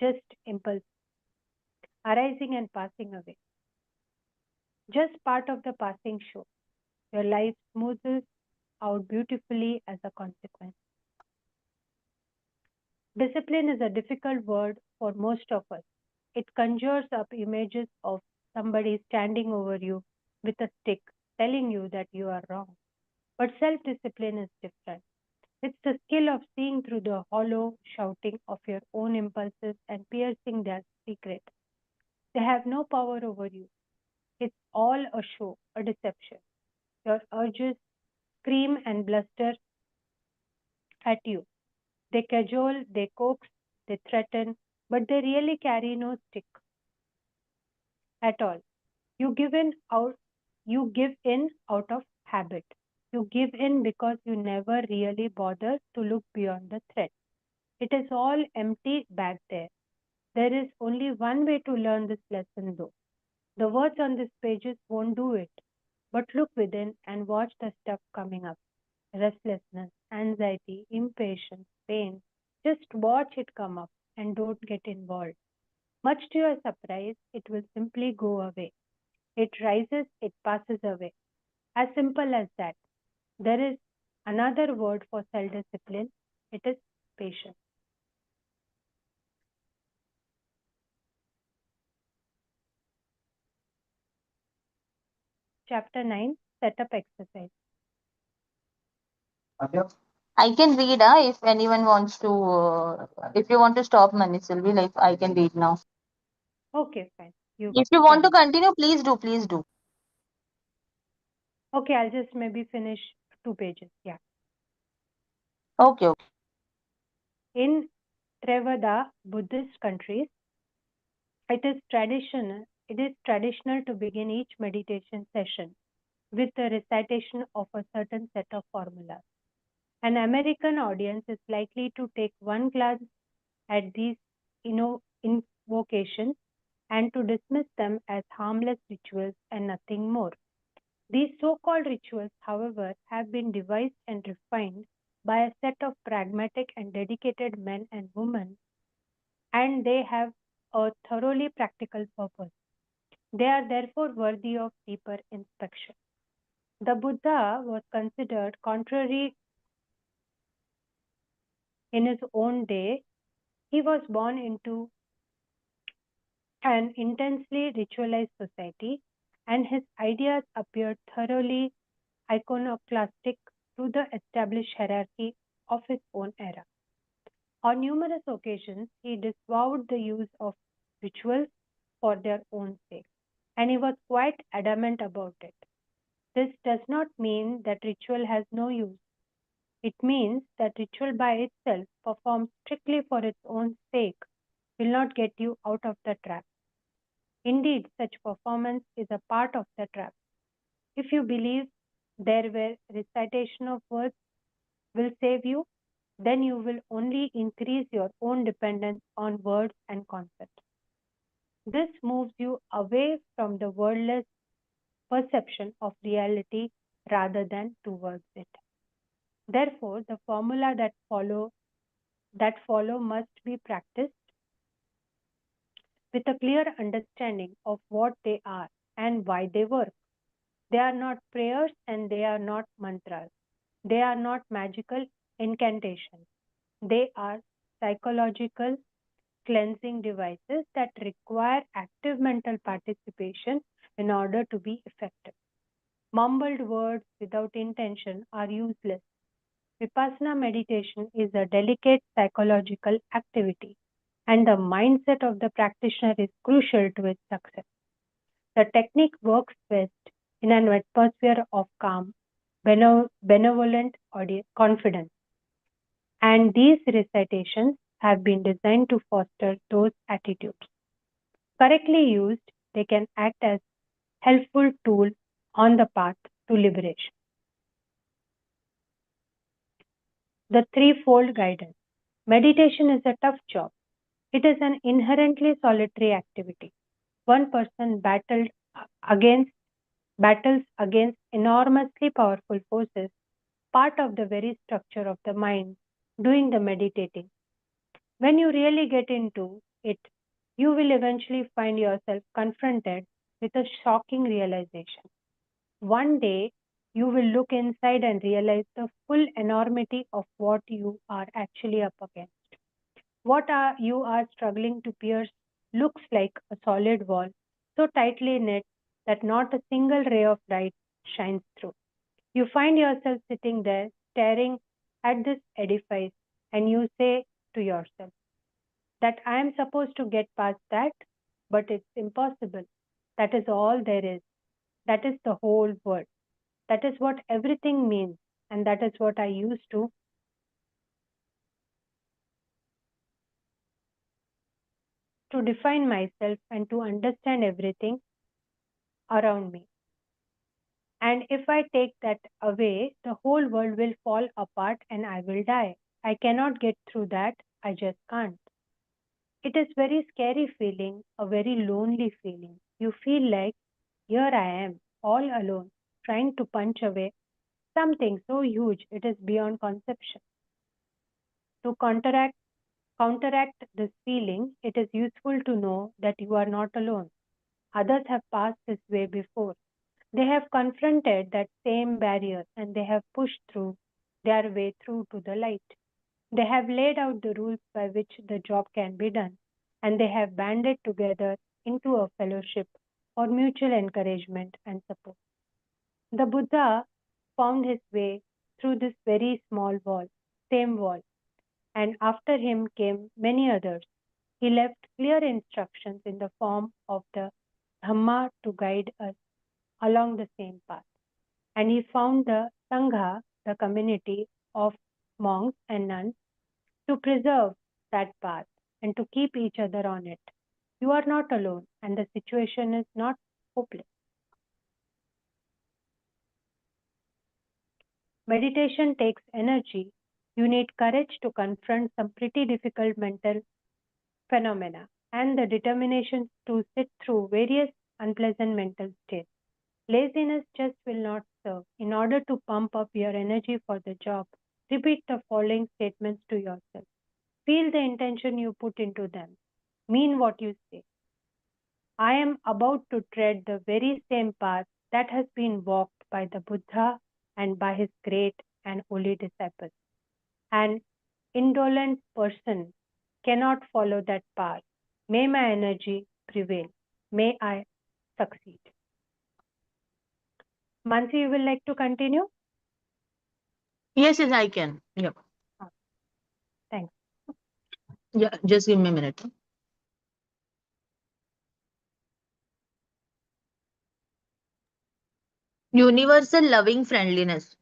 just impulse, arising and passing away. Just part of the passing show. Your life smoothes out beautifully as a consequence. Discipline is a difficult word for most of us. It conjures up images of somebody standing over you with a stick telling you that you are wrong. But self discipline is different. It's the skill of seeing through the hollow shouting of your own impulses and piercing their secret. They have no power over you. It's all a show, a deception. Your urges scream and bluster at you. They cajole, they coax, they threaten, but they really carry no stick at all. You give in out you give in out of habit. You give in because you never really bother to look beyond the threat. It is all empty back there. There is only one way to learn this lesson though. The words on these pages won't do it. But look within and watch the stuff coming up. Restlessness, anxiety, impatience, pain. Just watch it come up and don't get involved. Much to your surprise, it will simply go away. It rises, it passes away. As simple as that. There is another word for self discipline. It is patience. Chapter 9 Setup Exercise. I can read if anyone wants to. If you want to stop, Manish, will be like I can read now. Okay, fine. You If you want to carry. continue, please do. Please do. Okay, I'll just maybe finish 2 pages. Yeah. Okay. Okay. In Theravada Buddhist countries, it is traditional to begin each meditation session with the recitation of a certain set of formulas. An American audience is likely to take one glance at these invocations and to dismiss them as harmless rituals and nothing more. These so called rituals, however, have been devised and refined by a set of pragmatic and dedicated men and women, and they have a thoroughly practical purpose. They are therefore worthy of deeper inspection. The Buddha was considered contrary in his own day. He was born into an intensely ritualized society, and his ideas appeared thoroughly iconoclastic to the established hierarchy of his own era. On numerous occasions, he disavowed the use of rituals for their own sake, and he was quite adamant about it. This does not mean that ritual has no use. It means that ritual by itself, performed strictly for its own sake, will not get you out of the trap. Indeed, such performance is a part of the trap. If you believe there were recitation of words will save you, then you will only increase your own dependence on words and concepts. This moves you away from the wordless perception of reality rather than towards it. Therefore, the formula that follow must be practiced with a clear understanding of what they are and why they work. They are not prayers and they are not mantras. They are not magical incantations. They are psychological cleansing devices that require active mental participation in order to be effective. Mumbled words without intention are useless. Vipassana meditation is a delicate psychological activity, and the mindset of the practitioner is crucial to its success. The technique works best in an atmosphere of calm, benevolent confidence, and these recitations have been designed to foster those attitudes. Correctly used, they can act as helpful tool on the path to liberation. The threefold guidance. Meditation is a tough job. It is an inherently solitary activity. One person against battles against enormously powerful forces, part of the very structure of the mind, doing the meditating. When you really get into it, you will eventually find yourself confronted with a shocking realization. One day, you will look inside and realize the full enormity of what you are actually up against. You are struggling to pierce looks like a solid wall, so tightly knit that not a single ray of light shines through. You find yourself sitting there staring at this edifice, and you say to yourself that I am supposed to get past that, but it's impossible. That is all there is. That is the whole world. That is what everything means, and that is what I used to define myself and to understand everything around me. And if I take that away, the whole world will fall apart and I will die. I cannot get through that. I just can't. It is very scary feeling, a very lonely feeling. You feel like here I am, all alone, trying to punch away something so huge it is beyond conception. To counteract this feeling, it is useful to know that you are not alone. Others have passed this way before. They have confronted that same barrier and they have pushed through their way through to the light. They have laid out the rules by which the job can be done, and they have banded together into a fellowship for mutual encouragement and support. The Buddha found his way through this very small wall, same wall, and after him came many others. He left clear instructions in the form of the Dhamma to guide us along the same path. And he found the Sangha, the community of monks and nuns, to preserve that path and to keep each other on it. You are not alone, and the situation is not hopeless. Meditation takes energy. You need courage to confront some pretty difficult mental phenomena and the determination to sit through various unpleasant mental states. Laziness just will not serve. In order to pump up your energy for the job, repeat the following statements to yourself. Feel the intention you put into them. Mean what you say. I am about to tread the very same path that has been walked by the Buddha and by his great and holy disciples. An indolent person cannot follow that path. May my energy prevail. May I succeed. Mansi, you will like to continue? Yes, yes, I can. Yeah. Ah, thanks. Yeah, just give me a minute. Universal loving friendliness.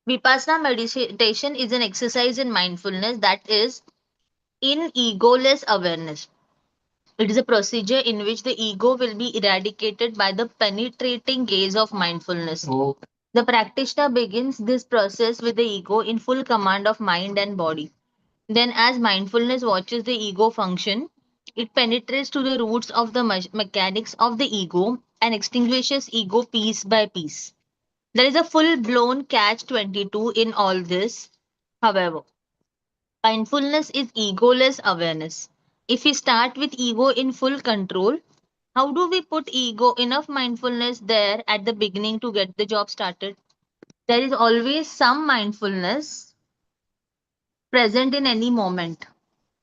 Vipassana meditation is an exercise in mindfulness that is in egoless awareness. It is a procedure in which the ego will be eradicated by the penetrating gaze of mindfulness. Oh. The practitioner begins this process with the ego in full command of mind and body. Then, as mindfulness watches the ego function, it penetrates to the roots of the mechanics of the ego and extinguishes ego piece by piece. There is a full blown catch 22 in all this, however. Mindfulness is egoless awareness. If we start with ego in full control, how do we put ego enough mindfulness there at the beginning to get the job started? There is always some mindfulness present in any moment.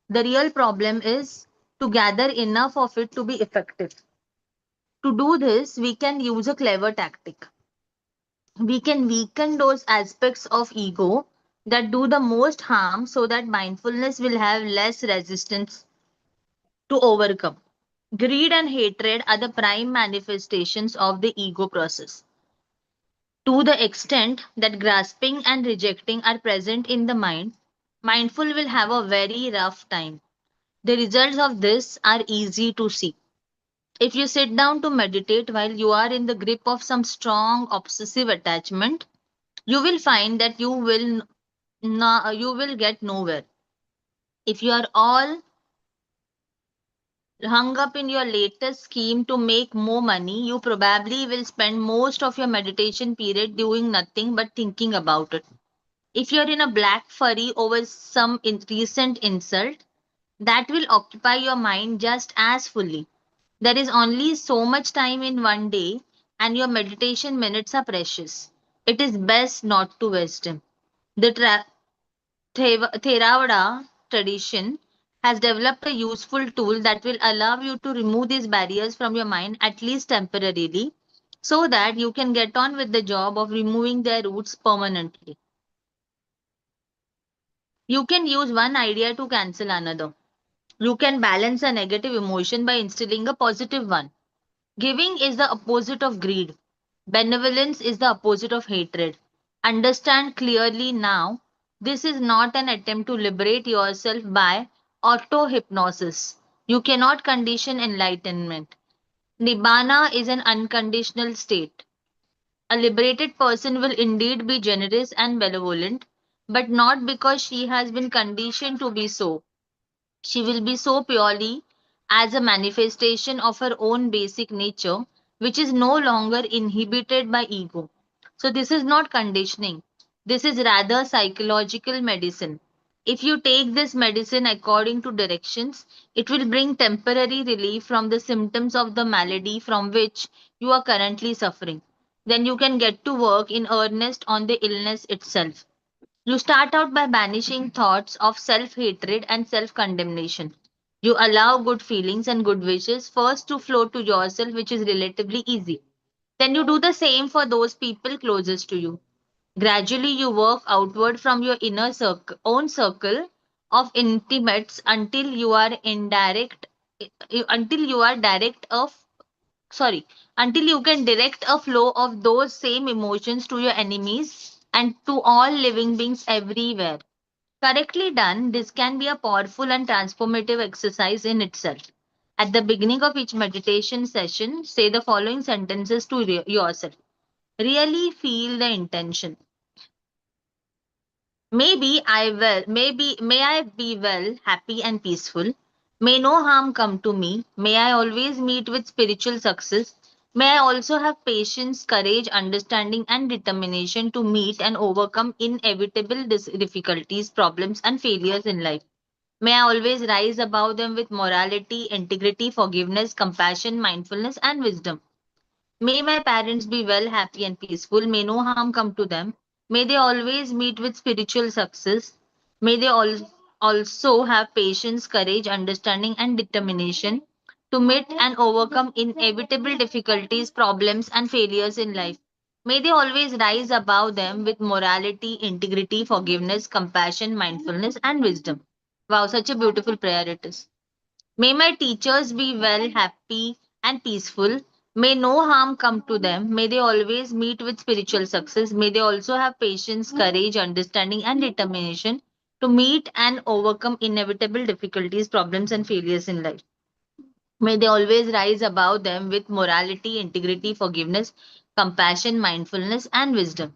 The real problem is to gather enough of it to be effective. To do this, we can use a clever tactic. We can weaken those aspects of ego that do the most harm so that mindfulness will have less resistance to overcome. Greed and hatred are the prime manifestations of the ego process. To the extent that grasping and rejecting are present in the mind, mindful will have a very rough time. The results of this are easy to see. If you sit down to meditate while you are in the grip of some strong obsessive attachment, you will find that you will get nowhere. If you are all hung up in your latest scheme to make more money, you probably will spend most of your meditation period doing nothing but thinking about it. If you're in a black furry over some recent insult, that will occupy your mind just as fully. There is only so much time in one day, and your meditation minutes are precious. It is best not to waste them. The Theravada tradition has developed a useful tool that will allow you to remove these barriers from your mind, at least temporarily, so that you can get on with the job of removing their roots permanently. You can use one idea to cancel another. You can balance a negative emotion by instilling a positive one. Giving is the opposite of greed. Benevolence is the opposite of hatred. Understand clearly now, this is not an attempt to liberate yourself by auto hypnosis. You cannot condition enlightenment. Nibbana is an unconditional state. A liberated person will indeed be generous and benevolent, but not because she has been conditioned to be so. She will be so purely as a manifestation of her own basic nature, which is no longer inhibited by ego. So, this is not conditioning, this is rather psychological medicine. If you take this medicine according to directions, it will bring temporary relief from the symptoms of the malady from which you are currently suffering. Then you can get to work in earnest on the illness itself. You start out by banishing thoughts of self hatred and self condemnation. You allow good feelings and good wishes first to flow to yourself, which is relatively easy. Then you do the same for those people closest to you. Gradually, you work outward from your own circle of intimates until you are until you are direct of sorry until you can direct a flow of those same emotions to your enemies and to all living beings everywhere. Correctly done, this can be a powerful and transformative exercise in itself. At the beginning of each meditation session, say the following sentences to yourself. Really feel the intention. May I be well, happy and peaceful. May no harm come to me. May I always meet with spiritual success. May I also have patience, courage, understanding and determination to meet and overcome inevitable difficulties, problems and failures in life. May I always rise above them with morality, integrity, forgiveness, compassion, mindfulness and wisdom. May my parents be well, happy, and peaceful. May no harm come to them. May they always meet with spiritual success. May they also have patience, courage, understanding, and determination to meet and overcome inevitable difficulties, problems, and failures in life. May they always rise above them with morality, integrity, forgiveness, compassion, mindfulness, and wisdom. Wow, such a beautiful prayer it is. May my teachers be well, happy, and peaceful. May no harm come to them. May they always meet with spiritual success. May they also have patience, courage, understanding, and determination to meet and overcome inevitable difficulties, problems, and failures in life. May they always rise above them with morality, integrity, forgiveness, compassion, mindfulness, and wisdom.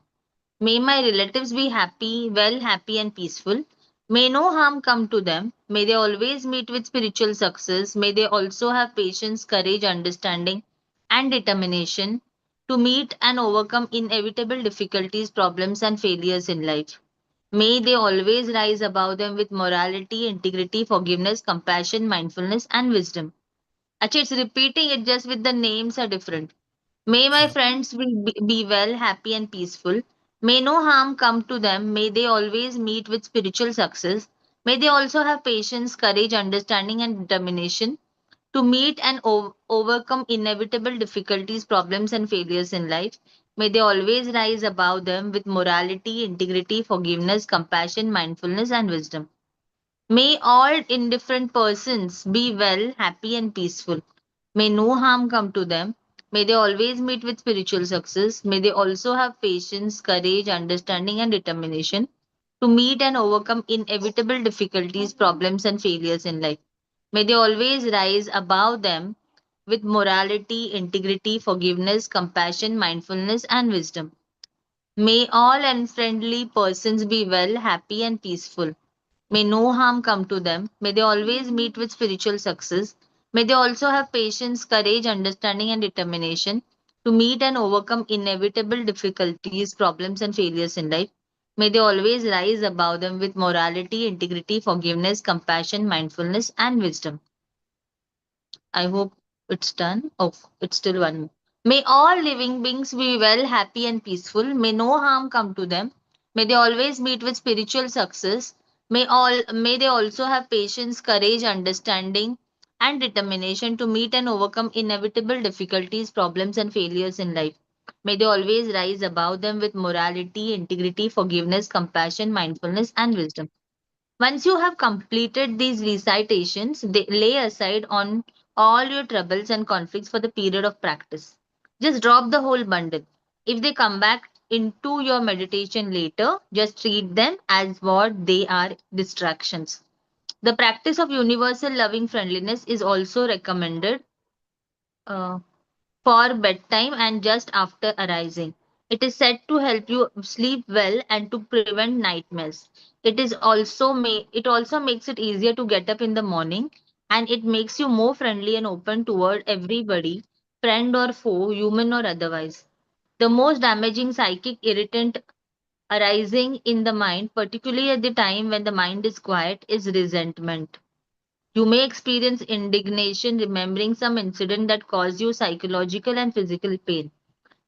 May my relatives be happy, well, happy, and peaceful. May no harm come to them. May they always meet with spiritual success. May they also have patience, courage, understanding, and determination to meet and overcome inevitable difficulties, problems, and failures in life. May they always rise above them with morality, integrity, forgiveness, compassion, mindfulness, and wisdom. Actually, it's repeating it just with the names are different. May my friends be well, happy, and peaceful. May no harm come to them. May they always meet with spiritual success. May they also have patience, courage, understanding, and determination to meet and overcome inevitable difficulties, problems, and failures in life. May they always rise above them with morality, integrity, forgiveness, compassion, mindfulness, and wisdom. May all indifferent persons be well, happy, and peaceful. May no harm come to them. May they always meet with spiritual success. May they also have patience, courage, understanding, and determination to meet and overcome inevitable difficulties, problems, and failures in life. May they always rise above them with morality, integrity, forgiveness, compassion, mindfulness, and wisdom. May all unfriendly persons be well, happy, and peaceful. May no harm come to them. May they always meet with spiritual success. May they also have patience, courage, understanding, and determination to meet and overcome inevitable difficulties, problems, and failures in life. May they always rise above them with morality, integrity, forgiveness, compassion, mindfulness, and wisdom. I hope it's done. Oh, it's still one more. May all living beings be well, happy, and peaceful. May no harm come to them. May they always meet with spiritual success. May they also have patience, courage, understanding, and determination to meet and overcome inevitable difficulties, problems, and failures in life. May they always rise above them with morality, integrity, forgiveness, compassion, mindfulness, and wisdom. Once you have completed these recitations, they lay aside on all your troubles and conflicts for the period of practice. Just drop the whole bundle. If they come back into your meditation later, just treat them as what they are, distractions. The practice of universal loving friendliness is also recommended. Uh, for bedtime and just after arising. It is said to help you sleep well and to prevent nightmares. It also makes it easier to get up in the morning, and it makes you more friendly and open toward everybody, friend or foe, human or otherwise. The most damaging psychic irritant arising in the mind, particularly at the time when the mind is quiet, is resentment. You may experience indignation remembering some incident that caused you psychological and physical pain.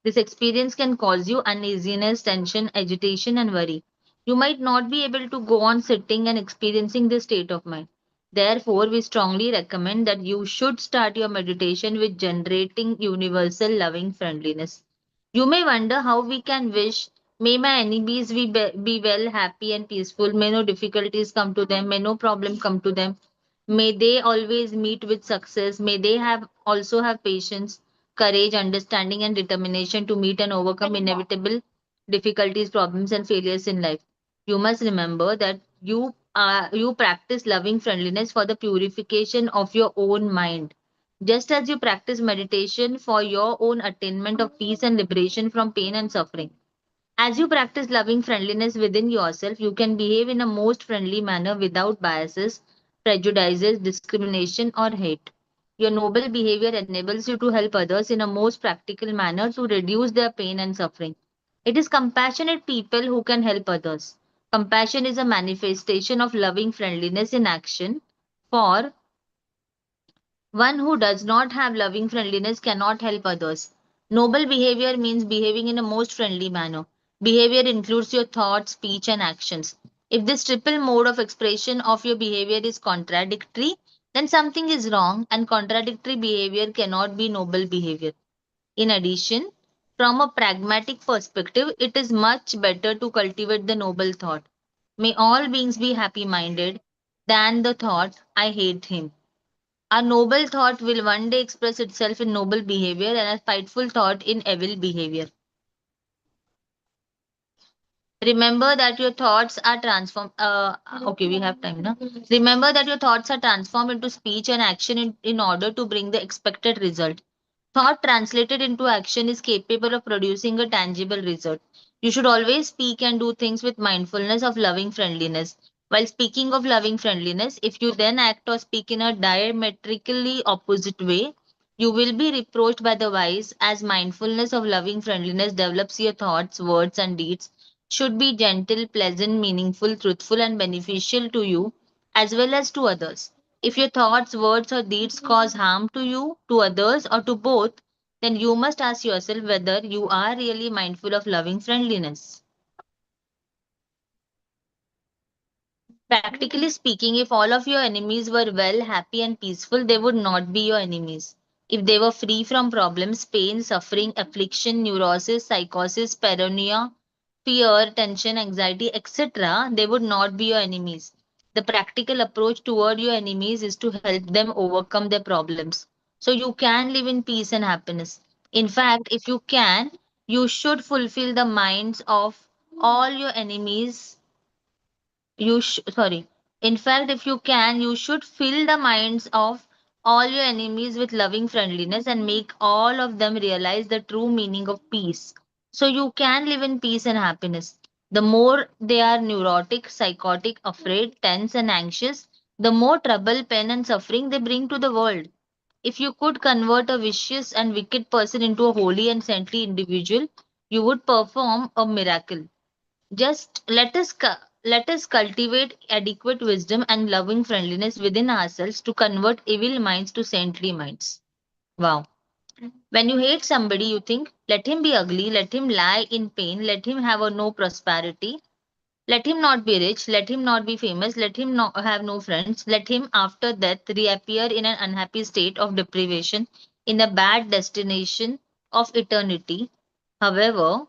This experience can cause you uneasiness, tension, agitation, and worry. You might not be able to go on sitting and experiencing this state of mind. Therefore, we strongly recommend that you should start your meditation with generating universal loving friendliness. You may wonder how we can wish, may my enemies be well, happy, and peaceful. May no difficulties come to them. May no problem come to them. May they always meet with success. May they have also have patience, courage, understanding, and determination to meet and overcome inevitable difficulties, problems, and failures in life. You must remember that you practice loving friendliness for the purification of your own mind. Just as you practice meditation for your own attainment of peace and liberation from pain and suffering. As you practice loving friendliness within yourself, you can behave in a most friendly manner without biases, prejudices, discrimination, or hate. Your noble behavior enables you to help others in a most practical manner to reduce their pain and suffering. It is compassionate people who can help others. Compassion is a manifestation of loving friendliness in action. For one who does not have loving friendliness cannot help others. Noble behavior means behaving in a most friendly manner. Behavior includes your thoughts, speech, and actions. If this triple mode of expression of your behavior is contradictory, then something is wrong, and contradictory behavior cannot be noble behavior. In addition, from a pragmatic perspective, it is much better to cultivate the noble thought. May all beings be happy minded than the thought, I hate him. A noble thought will one day express itself in noble behavior and a spiteful thought in evil behavior. Remember that your thoughts are transformed. Okay, we have time now. Remember that your thoughts are transformed into speech and action in order to bring the expected result. Thought translated into action is capable of producing a tangible result. You should always speak and do things with mindfulness of loving friendliness. While speaking of loving friendliness, if you then act or speak in a diametrically opposite way, you will be reproached by the wise, as mindfulness of loving friendliness develops your thoughts, words, and deeds should be gentle, pleasant, meaningful, truthful, and beneficial to you as well as to others. If your thoughts, words, or deeds cause harm to you, to others, or to both, then you must ask yourself whether you are really mindful of loving friendliness. Practically speaking, if all of your enemies were well, happy, and peaceful, they would not be your enemies. If they were free from problems, pain, suffering, affliction, neurosis, psychosis, paranoia, fear, tension, anxiety, etc., they would not be your enemies. The practical approach toward your enemies is to help them overcome their problems. So you can live in peace and happiness. In fact, if you can, you should fulfill the minds of all your enemies sorry. In fact, if you can, you should fill the minds of all your enemies with loving friendliness and make all of them realize the true meaning of peace. So you can live in peace and happiness. The more they are neurotic, psychotic, afraid, tense, and anxious, the more trouble, pain, and suffering they bring to the world. If you could convert a vicious and wicked person into a holy and saintly individual, you would perform a miracle. Just let us cultivate adequate wisdom and loving friendliness within ourselves to convert evil minds to saintly minds. Wow. When you hate somebody, you think, let him be ugly, let him lie in pain, let him have a no prosperity, let him not be rich, let him not be famous, let him not have no friends, let him after death reappear in an unhappy state of deprivation in a bad destination of eternity. However,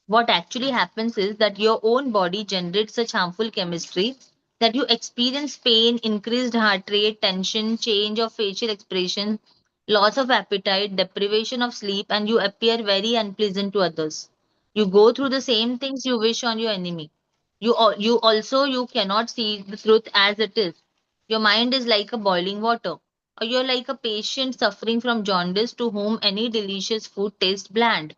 what actually happens is that your own body generates such harmful chemistry that you experience pain, increased heart rate, tension, change of facial expression, loss of appetite, deprivation of sleep, and you appear very unpleasant to others. You go through the same things you wish on your enemy. You also you cannot see the truth as it is. Your mind is like a boiling water, or you're like a patient suffering from jaundice to whom any delicious food tastes bland.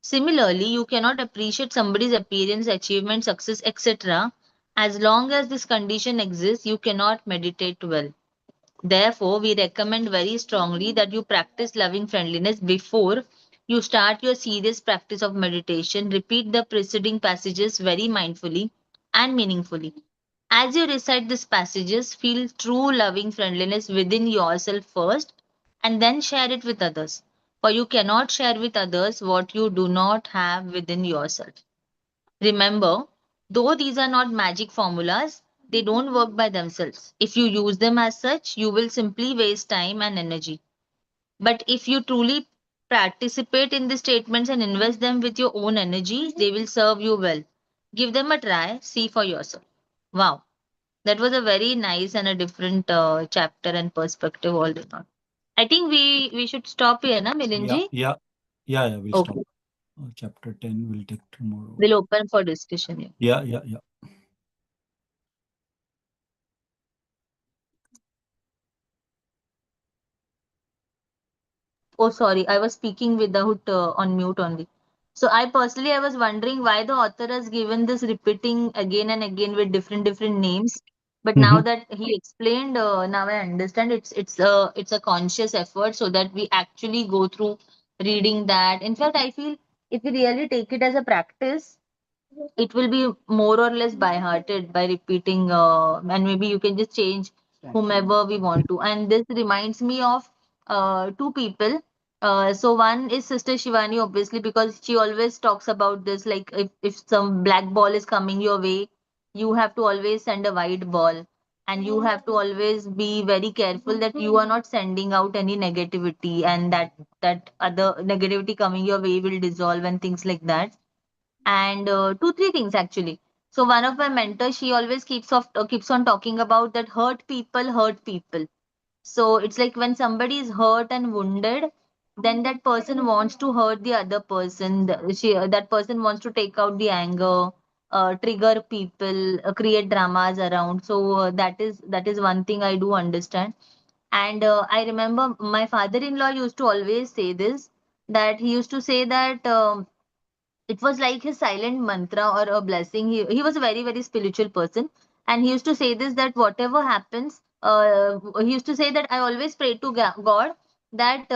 Similarly, you cannot appreciate somebody's appearance, achievement, success, etc. As long as this condition exists, you cannot meditate well. Therefore, we recommend very strongly that you practice loving friendliness before you start your serious practice of meditation. Repeat the preceding passages very mindfully and meaningfully. As you recite these passages, feel true loving friendliness within yourself first and then share it with others. For you cannot share with others what you do not have within yourself. Remember, though these are not magic formulas, they don't work by themselves. If you use them as such, you will simply waste time and energy. But if you truly participate in the statements and invest them with your own energy, they will serve you well. Give them a try, see for yourself. Wow. That was a very nice and a different chapter and perspective all in all. I think we should stop here, na Yeah, Milinji? yeah, yeah, yeah. We'll stop. Okay, Chapter 10 will take tomorrow. we'll open for discussion here. Yeah, yeah, yeah. Oh, sorry, I was speaking without on mute only. So I personally I was wondering why the author has given this repeating again and again with different names. But now Mhm. that he explained, now I understand it's a conscious effort so that we actually go through reading that. In fact, I feel if we really take it as a practice, it will be more or less by hearted by repeating and maybe you can just change whomever we want to. And this reminds me of two people. So one is Sister Shivani, obviously, because she always talks about this, like if some black ball is coming your way, you have to always send a white ball, and you have to always be very careful that you are not sending out any negativity, and that other negativity coming your way will dissolve and things like that. And two three things actually. So one of my mentors, she always keeps on talking about that hurt people. So it's like when somebody is hurt and wounded, then that person wants to hurt the other person. That person wants to take out the anger, trigger people, create dramas around. So that is one thing I do understand. And I remember my father-in-law used to always say this, that he used to say that it was like his silent mantra or a blessing. He was a very spiritual person, and he used to say this, that whatever happens, he used to say that I always pray to God that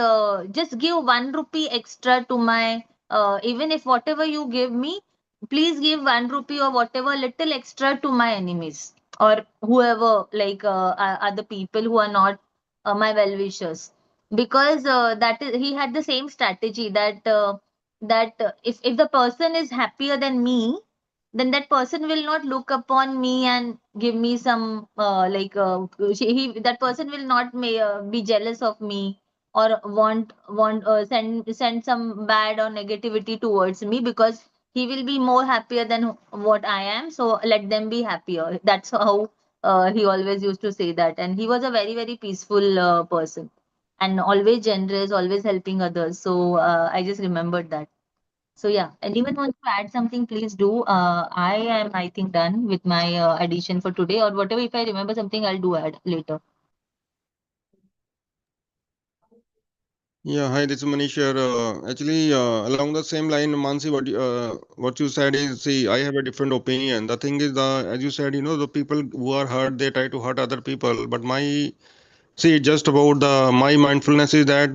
just give 1 rupee extra to my, even if whatever you give me, please give 1 rupee or whatever little extra to my enemies or whoever, like other people who are not my well wishers. Because that is, he had the same strategy that if the person is happier than me, then that person will not look upon me and give me some that person will not be jealous of me or want send some bad or negativity towards me, because he will be more happier than what I am, so let them be happier. That's how he always used to say that. And he was a very peaceful person, and always generous, always helping others. So I just remembered that. So yeah, anyone wants to add something, please do. I am, I think, done with my addition for today, or whatever. If I remember something, I'll do add later. Yeah, hi, this is Manish here. Actually, along the same line, Mansi, what you said is, see, I have a different opinion. The thing is, as you said, the people who are hurt, they try to hurt other people. But my See, just about the my mindfulness is that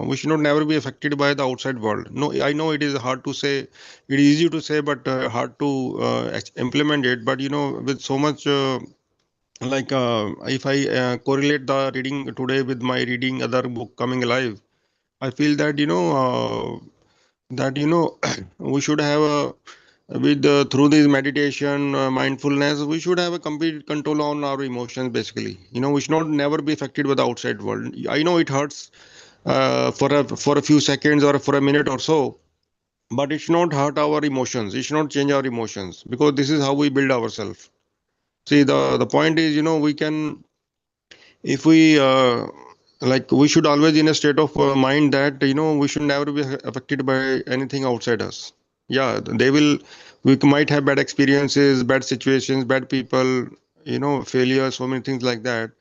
we should not never be affected by the outside world. No, I know it is hard to say, it is easy to say, but hard to implement it. But with so much if I correlate the reading today with my reading other book coming alive, I feel that we should have a with through this meditation mindfulness we should have a complete control on our emotions. Basically, we should not never be affected by the outside world. I know it hurts for a few seconds or for a minute or so, but it should not hurt our emotions, it should not change our emotions, because this is how we build ourselves. See, the point is, we can, if we we should always in a state of mind that we should never be affected by anything outside us. Yeah, they will, we might have bad experiences, bad situations, bad people, failures, so many things like that.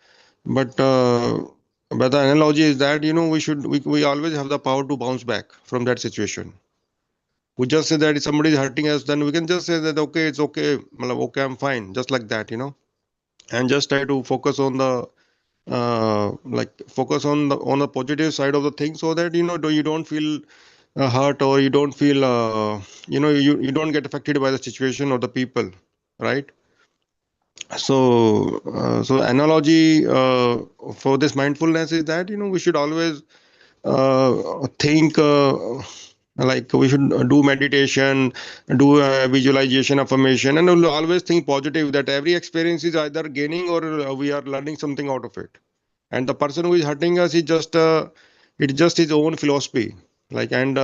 But uh, but the analogy is that we always have the power to bounce back from that situation. We just say that if somebody is hurting us, then we can just say that okay, it's okay, matlab, okay, I'm fine, just like that, and just try to focus on the focus on the positive side of the thing, so that you don't feel hurt, or you don't feel you don't get affected by the situation or the people, right? So analogy for this mindfulness is that we should always think we should do meditation, do visualization, affirmation, and we'll always think positive, that every experience is either gaining or we are learning something out of it. And the person who is hurting us is just it's just his own philosophy. And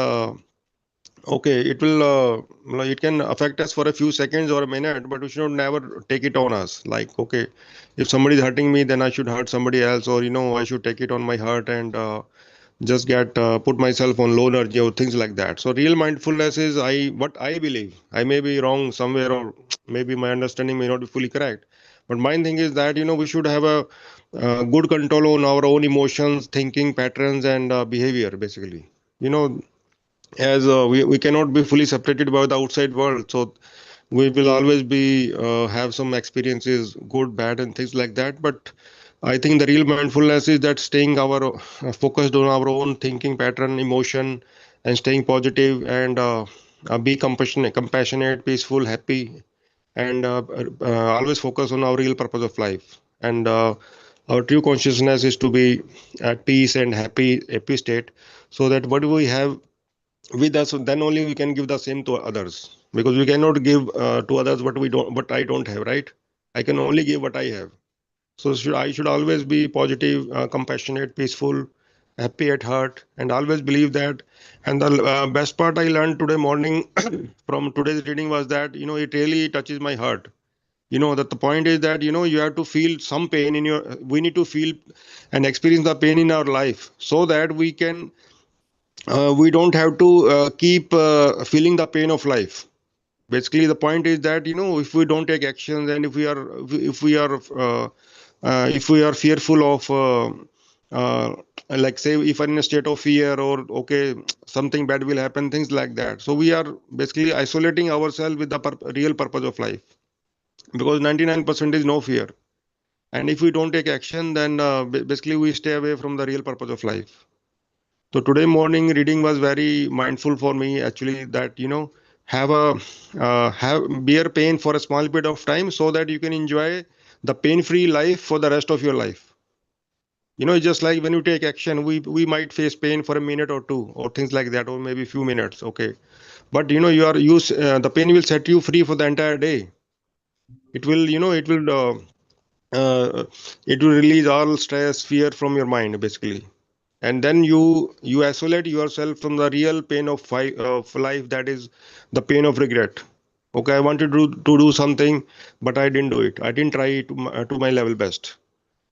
okay, it can affect us for a few seconds or a minute, but we should never take it on us. Like, okay, if somebody is hurting me, then I should hurt somebody else, or I should take it on my heart and just get put myself on low energy or things like that. So real mindfulness is, what I believe, I may be wrong somewhere, or maybe my understanding may not be fully correct, but my thing is that we should have a good control on our own emotions, thinking patterns, and behavior, basically. you know as we cannot be fully separated by the outside world, so we will always be have some experiences, good, bad, and things like that. But I think the real mindfulness is that staying our focused on our own thinking pattern, emotion, and staying positive, and be compassionate, peaceful, happy, and always focus on our real purpose of life. And our true consciousness is to be at peace and happy state, so that what we have with us, then only we can give the same to others, because we cannot give to others what I don't have, right? I can only give what I have. So I should always be positive, compassionate, peaceful, happy at heart, and always believe that. And the best part I learned today morning from today's reading was that it really touches my heart. That the point is that you have to feel some pain in your, we need to feel and experience the pain in our life, so that we don't have to keep feeling the pain of life. Basically, the point is that if we don't take actions, and if we are fearful of like, say, if I'm in a state of fear, or okay, something bad will happen, things like that, so we are basically isolating ourselves with the real purpose of life, because 99% is no fear. And if we don't take action, then basically we stay away from the real purpose of life. So today morning reading was very mindful for me, actually, that have a bear pain for a small bit of time, so that you can enjoy the pain-free life for the rest of your life. It's just like when you take action, we might face pain for a minute or two, or things like that, or maybe a few minutes. Okay, but the pain will set you free for the entire day. It will uh, it will release all stress, fear from your mind, basically. And then you isolate yourself from the real pain of life, that is the pain of regret. Okay, I wanted to do something, but I didn't do it, I didn't try it to my level best.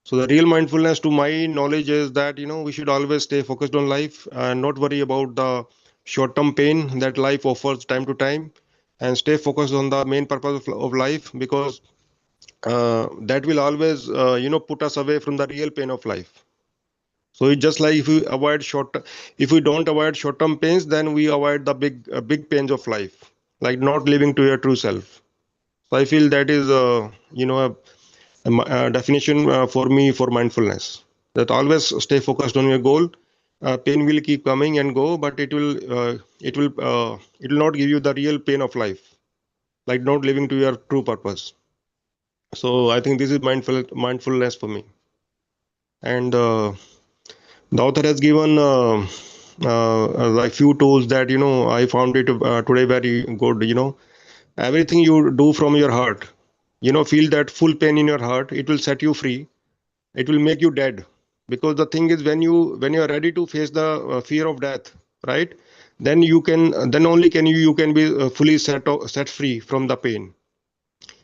So the real mindfulness, to my knowledge, is that we should always stay focused on life and not worry about the short term pain that life offers time to time, and stay focused on the main purpose of life, because that will always put us away from the real pain of life. So it's just like, if we don't avoid short-term pains, then we avoid the big pains of life, like not living to your true self. So I feel that is a definition for me for mindfulness. that always stay focused on your goal. Pain will keep coming and go, but it will not give you the real pain of life, like not living to your true purpose. So I think this is mindfulness for me. And the author has given like few tools that I found it today very good. Everything you do from your heart, feel that full pain in your heart, it will set you free. It will make you dead, because the thing is, when you are ready to face the fear of death, right, then only you can be fully set free from the pain,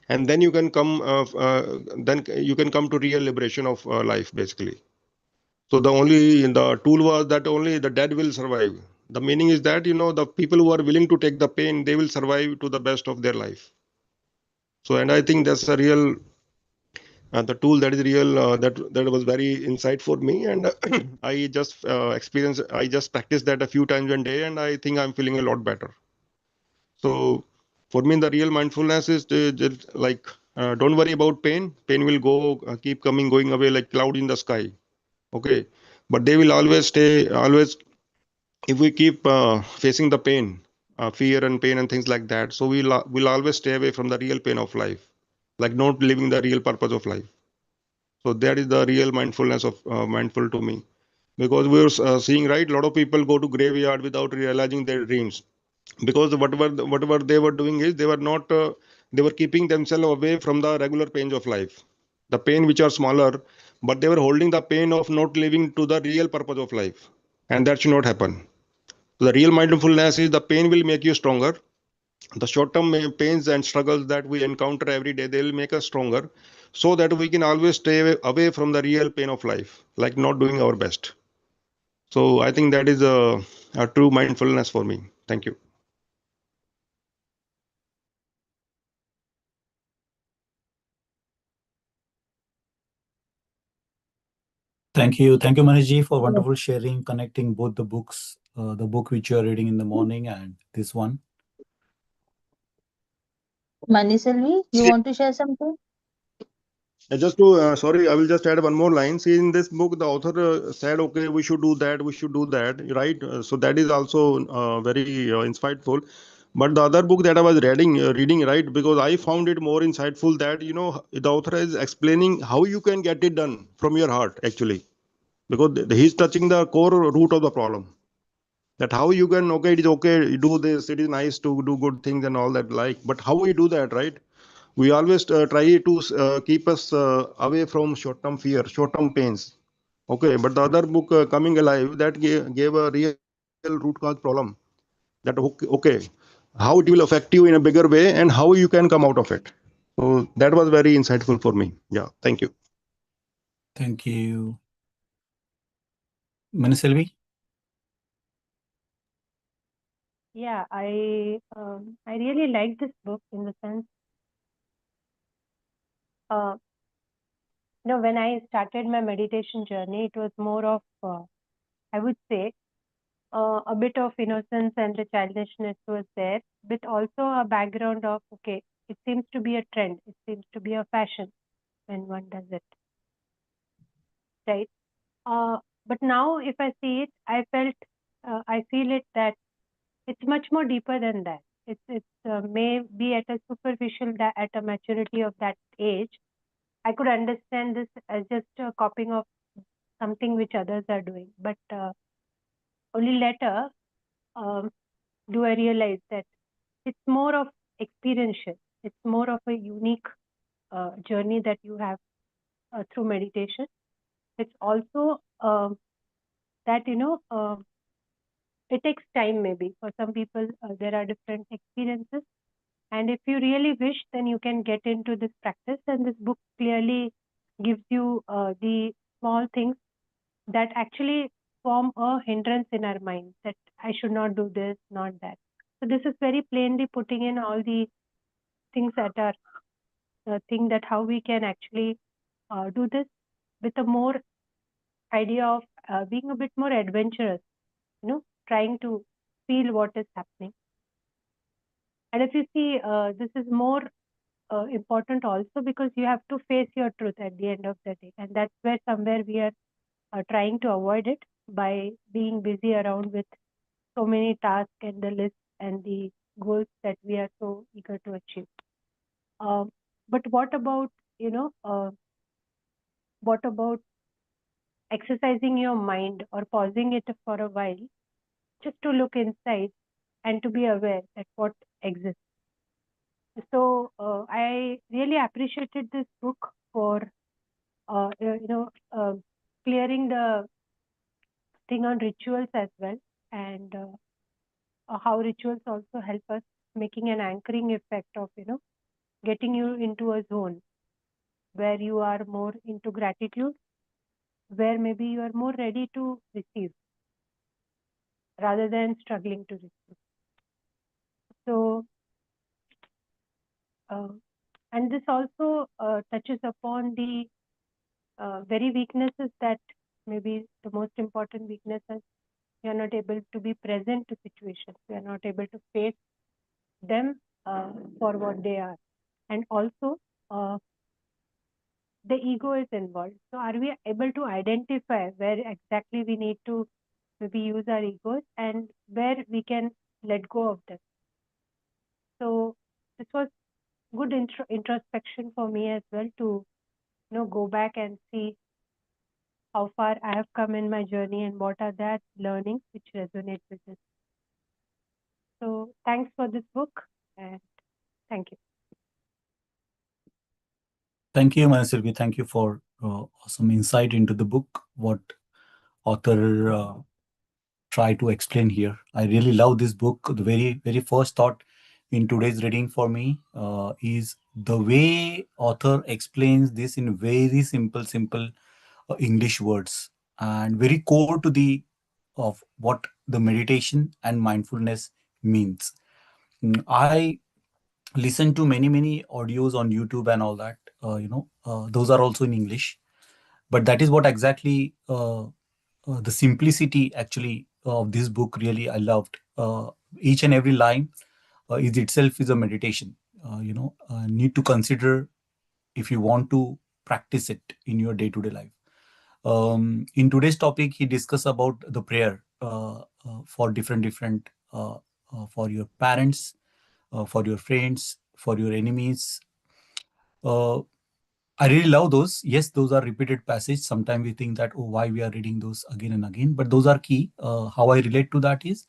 and then you can come to real liberation of life, basically. So the tool was that only the dead will survive. The meaning is that the people who are willing to take the pain, they will survive to the best of their life. So, and I think that's a real the tool that is real, that was very insight for me. And I just practiced that a few times a day, and I think I'm feeling a lot better. So for me, the real mindfulness is to just like, don't worry about pain will go, keep coming, going away like cloud in the sky. Okay, but they will always stay, always, if we keep facing the pain, fear and pain and things like that, so we'll always stay away from the real pain of life, like not living the real purpose of life. So that is the real mindfulness of mindful to me, because we are seeing, right, a lot of people go to graveyard without realizing their dreams, because whatever they were doing is, they were not they were keeping themselves away from the regular pains of life, the pain which are smaller, but they were holding the pain of not living to the real purpose of life, and that should not happen. So the real mindfulness is, the pain will make you stronger. The short term pains and struggles that we encounter every day, they will make us stronger, so that we can always stay away from the real pain of life, like not doing our best. So I think that is a true mindfulness for me. Thank you. Thank you, Manishji, for wonderful sharing, connecting both the books, the book which you are reading in the morning and this one. Maniselvi, you See, want to share something? just to sorry, I will just add one more line. See, in this book, the author said, okay, we should do that, we should do that, right? So that is also very insightful. But the other book that I was reading, right, because I found it more insightful, that the author is explaining how you can get it done from your heart, actually, because he's touching the core root of the problem. That how you can, okay, it is okay, you do this, it is nice to do good things and all that, like, but how we do that, right? We always try to keep us away from short term fear, short term pains. Okay, but the other book, Coming Alive, that gave a real root cause problem. That okay, how it will affect you in a bigger way, and how you can come out of it. So that was very insightful for me. Yeah, thank you. Thank you. Maniselvi? Yeah, I really like this book in the sense, uh, when I started my meditation journey, it was more of, I would say, a bit of innocence and the childishness was there, with also a background of, okay, it seems to be a trend, it seems to be a fashion when one does it, right? But now, if I see it, I feel it that it's much more deeper than that. It's may be at a superficial, at a maturity of that age, I could understand this as just a copying of something which others are doing. But only later um, do I realize that it's more of experiential. It's more of a unique journey that you have through meditation. It's also that, it takes time maybe. For some people, there are different experiences. And if you really wish, then you can get into this practice. And this book clearly gives you the small things that actually form a hindrance in our mind, that I should not do this, not that. So this is very plainly putting in all the things that are thing that how we can actually do this with a more idea of being a bit more adventurous, trying to feel what is happening. And if you see, this is more important also because you have to face your truth at the end of the day, and that's where somewhere we are trying to avoid it by being busy around with so many tasks and the list and the goals that we are so eager to achieve. Um, but what about, you know, what about exercising your mind or pausing it for a while just to look inside and to be aware that what exists? So I really appreciated this book for clearing the thing on rituals as well, and how rituals also help us making an anchoring effect of getting you into a zone where you are more into gratitude, where maybe you are more ready to receive rather than struggling to receive. So uh, and this also touches upon the very weaknesses that maybe the most important weaknesses. We are not able to be present to situations. We are not able to face them for what they are. And also, uh, the ego is involved. So, are we able to identify where exactly we need to maybe use our egos and where we can let go of them? So, this was good introspection for me as well to go back and see how far I have come in my journey and what are that learnings which resonate with this. So, thanks for this book and thank you. Thank you, Manasilvi. Thank you for awesome insight into the book, what author try to explain here. I really love this book. The very first thought in today's reading for me is the way author explains this in very simple English words and very core to the of what the meditation and mindfulness means. I listen to many audios on YouTube and all that. Those are also in English, but that is what exactly the simplicity actually of this book really I loved. Each and every line is itself is a meditation. Need to consider if you want to practice it in your day-to-day life. In today's topic, he discussed about the prayer for different for your parents, for your friends, for your enemies. Uh, I really love those. Yes, those are repeated passages. Sometimes we think that, oh, why we are reading those again and again, but those are key. How I relate to that is,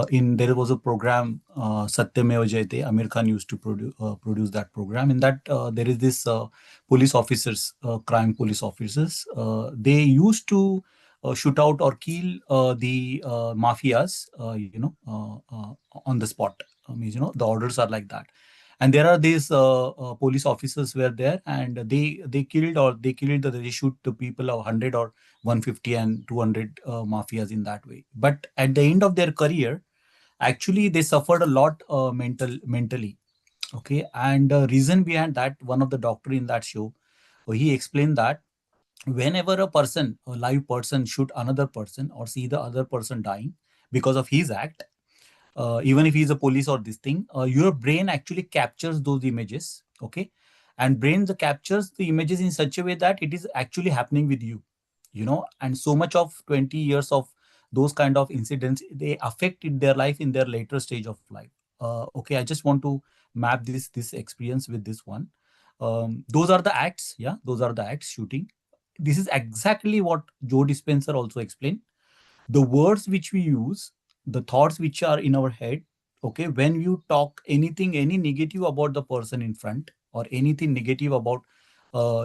in there was a program, Satyameva Jayate. Amir Khan used to produce that program. In that, there is this police officers, crime police officers. They used to shoot out or kill the mafias, on the spot. Means, the orders are like that, and there are these police officers were there, and they shoot the people of 100 or 150 and 200 mafias in that way. But at the end of their career, actually they suffered a lot mentally. Okay, and reason behind that, one of the doctor in that show, he explained that whenever a live person shoot another person or see the other person dying because of his act, even if he's a police or this thing, your brain actually captures those images. Okay, and brain captures the images in such a way that it is actually happening with you. And so much of 20 years of those kind of incidents, they affected their life in their later stage of life. Okay, I just want to map this experience with this one. Those are the acts. Yeah, those are the acts shooting. This is exactly what Joe Dispenza also explained. The words which we use, the thoughts which are in our head. Okay, when you talk any negative about the person in front, or anything negative about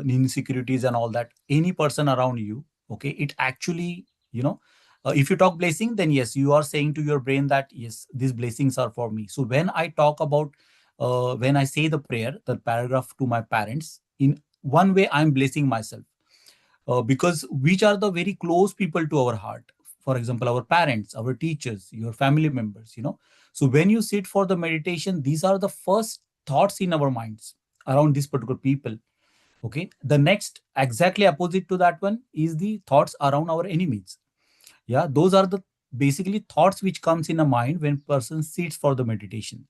insecurities and all that, any person around you, okay, it actually, if you talk blessing, then yes, you are saying to your brain that yes, these blessings are for me. So when I talk about, when I say the prayer, the paragraph to my parents, in one way I'm blessing myself, because which are the very close people to our heart. For example, our parents, our teachers, your family members. So when you sit for the meditation, these are the first thoughts in our minds around this particular people. Okay, the next exactly opposite to that one is the thoughts around our enemies. Yeah, those are the basically thoughts which comes in a mind when person sits for the meditation.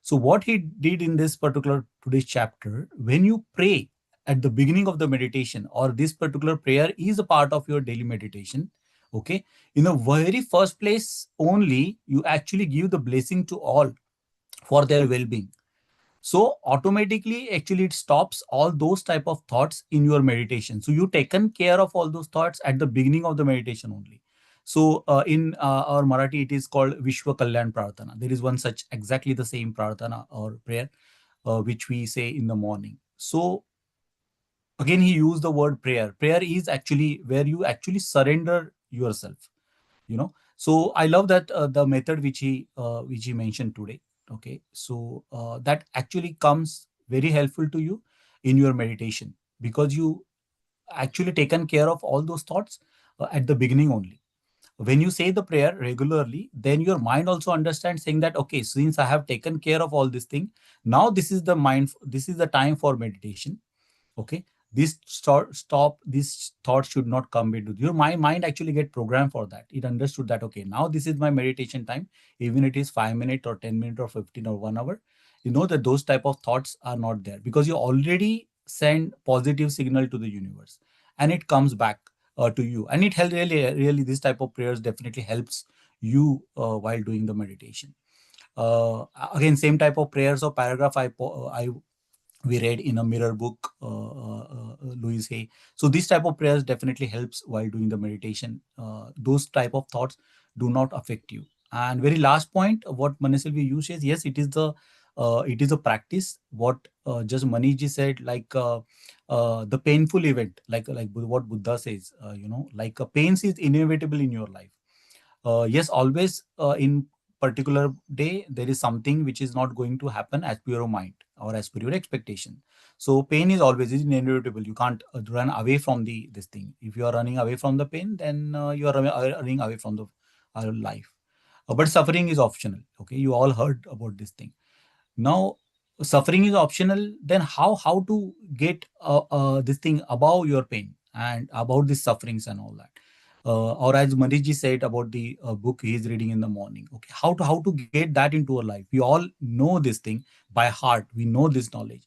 So what he did in this particular today's chapter, when you pray, at the beginning of the meditation, or this particular prayer is a part of your daily meditation, okay, in the very first place only, you actually give the blessing to all for their well-being. So automatically, actually, it stops all those type of thoughts in your meditation. So you taken care of all those thoughts at the beginning of the meditation only. So in our Marathi, it is called Vishwa Kalyan Prarthana. There is one such exactly the same prarthana or prayer which we say in the morning. So again, he used the word prayer. Prayer is actually where you actually surrender yourself. So I love that the method which he mentioned today. Okay, so that actually comes very helpful to you in your meditation, because you actually taken care of all those thoughts at the beginning only. When you say the prayer regularly, then your mind also understands, saying that, okay, since I have taken care of all this thing, now this is the time for meditation. Okay, this stop these thoughts should not come into your mind actually get programmed for that. It understood that, okay, now this is my meditation time, even it is 5 minutes or 10 minutes or 15 or 1 hour. You know that those type of thoughts are not there, because you already send positive signal to the universe, and it comes back to you. And it helps really, this type of prayers definitely helps you while doing the meditation. Again, same type of prayers or paragraph I we read in a mirror book, Louis Hay. So this type of prayers definitely helps while doing the meditation. Those type of thoughts do not affect you. And very last point, what Maniselvi you says, yes, it is a practice. What just Maniji said, like the painful event, like what Buddha says, like pains is inevitable in your life. Yes, always in particular day there is something which is not going to happen as per your mind or as per your expectation. So pain is inevitable. You can't run away from this thing. If you are running away from the pain, then you are running away from the life. But suffering is optional. Okay, you all heard about this thing. Now suffering is optional, then how to get this thing above your pain and about these sufferings and all that. Or as Manishji said about the book he is reading in the morning. Okay, how to get that into our life. We all know this thing by heart. We know this knowledge.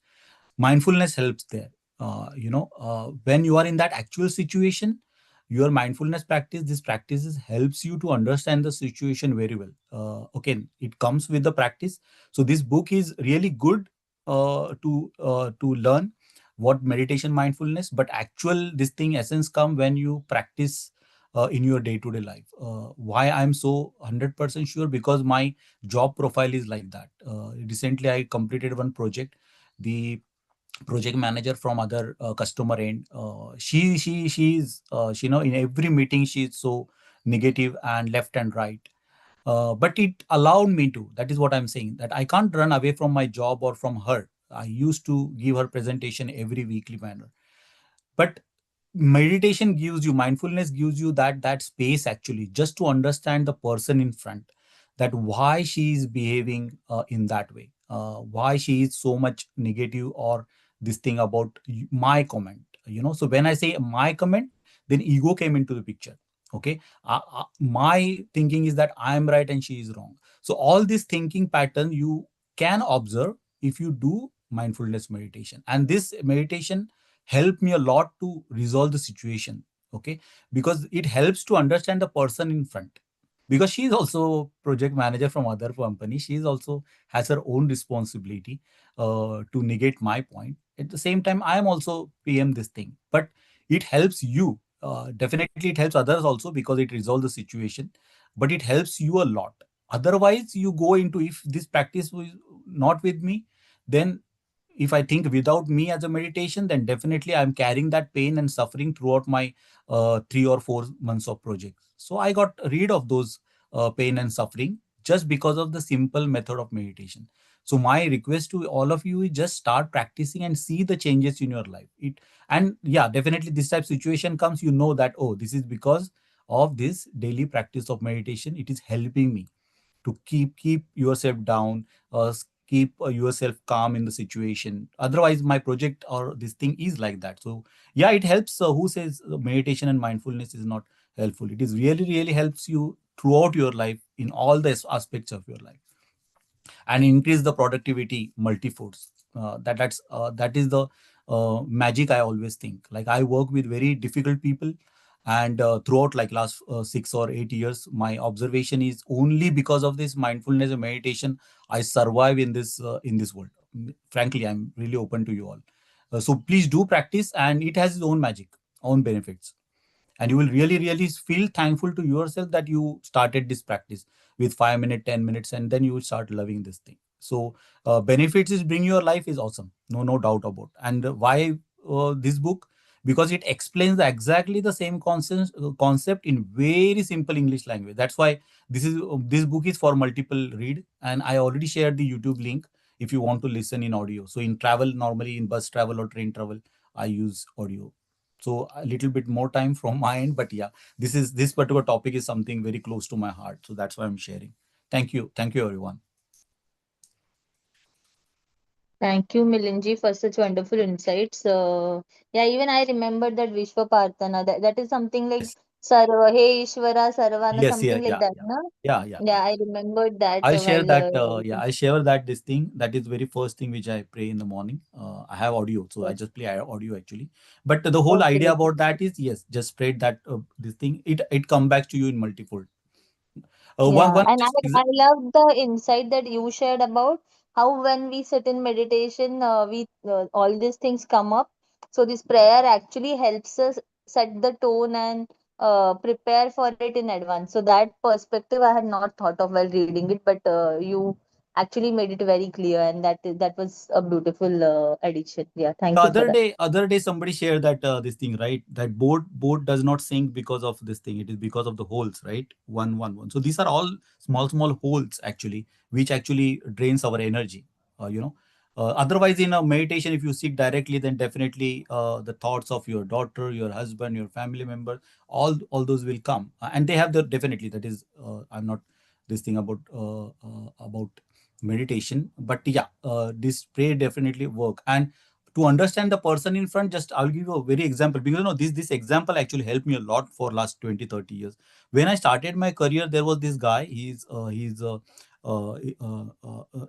Mindfulness helps there. When you are in that actual situation, your mindfulness practice, this practices helps you to understand the situation very well. Okay, it comes with the practice. So this book is really good to learn what meditation mindfulness, but actual this thing essence come when you practice in your day-to-day life. Why I'm so 100% sure, because my job profile is like that. Recently I completed one project. The project manager from other customer end, she's in every meeting she's so negative and left and right. But it allowed me to, that is what I'm saying, that I can't run away from my job or from her. I used to give her presentation every weekly manner. But meditation gives you, mindfulness gives you that space actually, just to understand the person in front, that why she is behaving in that way, why she is so much negative, or this thing about my comment. So when I say my comment, then ego came into the picture. Okay, my thinking is that I am right and she is wrong. So all this thinking pattern you can observe if you do mindfulness meditation, and this meditation helped me a lot to resolve the situation. Okay, because it helps to understand the person in front, because she is also project manager from other company. She is also has her own responsibility to negate my point. At the same time, I am also PM this thing, but it helps you. Definitely it helps others also, because it resolves the situation, but it helps you a lot. Otherwise you go into, if this practice was not with me, then if I think without me as a meditation, then definitely I'm carrying that pain and suffering throughout my 3 or 4 months of project. So I got rid of those pain and suffering just because of the simple method of meditation. So my request to all of you is just start practicing and see the changes in your life. And yeah, definitely this type of situation comes, you know that, oh, this is because of this daily practice of meditation. It is helping me to keep yourself down, keep yourself calm in the situation. Otherwise my project or this thing is like that. So yeah, it helps. Who says meditation and mindfulness is not helpful? It is really helps you throughout your life in all the aspects of your life, and increase the productivity multifolds. That is the magic. I always think, like, I work with very difficult people, and throughout like last 6 or 8 years, my observation is only because of this mindfulness and meditation I survive in this world. Frankly, I'm really open to you all. So please do practice, and it has its own magic, own benefits, and you will really really feel thankful to yourself that you started this practice with 5 minutes, 10 minutes, and then you will start loving this thing. So benefits is bring your life is awesome, no doubt about. And why this book? Because it explains exactly the same concept in very simple English language. That's why this book is for multiple read, and I already shared the YouTube link if you want to listen in audio. So in travel, normally in bus travel or train travel, I use audio. So a little bit more time from my end, but yeah, this particular topic is something very close to my heart, so that's why I'm sharing. Thank you everyone. Thank you, Milinji, for such wonderful insights. Yeah, even I remember that Vishwa Partana. That is something like Yes, Sarva, Hey Ishvara, Sarvana, yes, yeah, something like yeah, that, yeah, no? yeah. Yeah, I remembered that I'll share while that. Yeah, writing. I'll share that this thing. That is very first thing which I pray in the morning. I have audio, so I Yes. just play audio actually. But the whole Okay. idea about that is, yes, just spread that this thing. It come back to you in multiple. Yeah, One and just I love the insight that you shared about how when we sit in meditation, we all these things come up. So this prayer actually helps us set the tone and prepare for it in advance. So that perspective I had not thought of while reading it, but you actually made it very clear, and that was a beautiful addition. Yeah, the thank you for that. other day somebody shared that this thing, right? That boat does not sink because of this thing. It is because of the holes, right? One. So these are all small holes actually, which actually drains our energy. You know. Otherwise, in a meditation, if you sit directly, then definitely the thoughts of your daughter, your husband, your family member, all those will come, and they have the definitely. That is, I'm not this thing about meditation, but yeah, this prayer definitely work. And to understand the person in front, just I'll give you a very example, because this example actually helped me a lot for last 20, 30 years. When I started my career, there was this guy. He's uh, uh, uh, uh,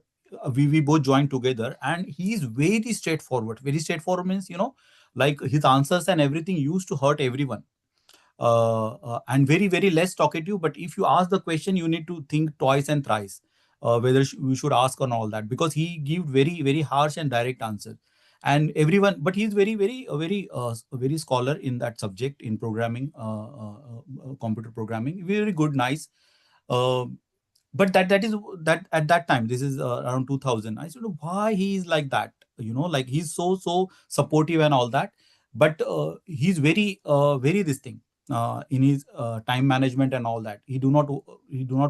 we both joined together, and he's very straightforward means, like his answers and everything used to hurt everyone, and very very less talkative. But if you ask the question, you need to think twice and thrice whether we should ask on all that, because he give very very harsh and direct answer. And everyone, but he's very scholar in that subject, in programming, computer programming, very good, nice. uh, but that is that at that time, this is around 2000, I said, why he is like that, like he's so supportive and all that. But he's very this thing, in his time management and all that. He do not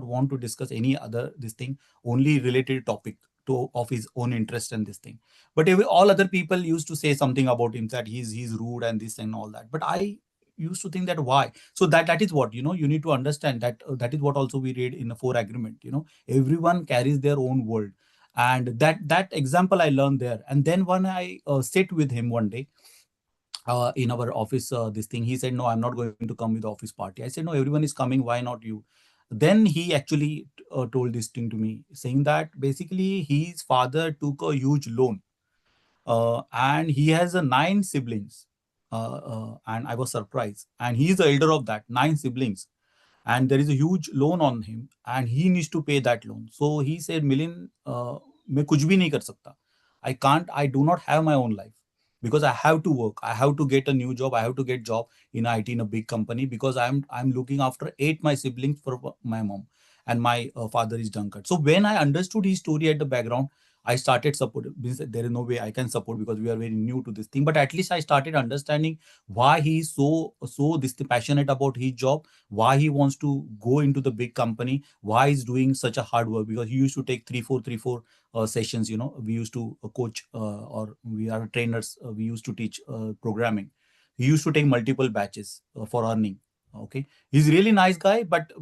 want to discuss any other this thing, only related topic to of his own interest and this thing. But all other people used to say something about him, that he's rude and this and all that. But I used to think that why. So that is what, you need to understand that that is what also we read in the four agreement. Everyone carries their own world. And that example I learned there. And then when I sit with him one day in our office, this thing, he said, no, I'm not going to come with the office party. I said, no, everyone is coming, why not you? Then he actually told this thing to me, saying that basically his father took a huge loan, and he has 9 siblings. And I was surprised. And he is the elder of that 9 siblings, and there is a huge loan on him, and he needs to pay that loan. So he said, Milind, मैं कुछ भी नहीं कर सकता. I do not have my own life, because I have to work. I have to get a new job. I have to get job in IT in a big company, because I'm looking after 8 my siblings for my mom, and my father is drunkard. So when I understood his story at the background, I started support. Means there is no way I can support, because we are very new to this thing. But at least I started understanding why he is so this passionate about his job, why he wants to go into the big company, why he's doing such a hard work. Because he used to take three four sessions. We used to coach, or we are trainers. We used to teach programming. He used to take multiple batches for earning. Okay, he's really nice guy, but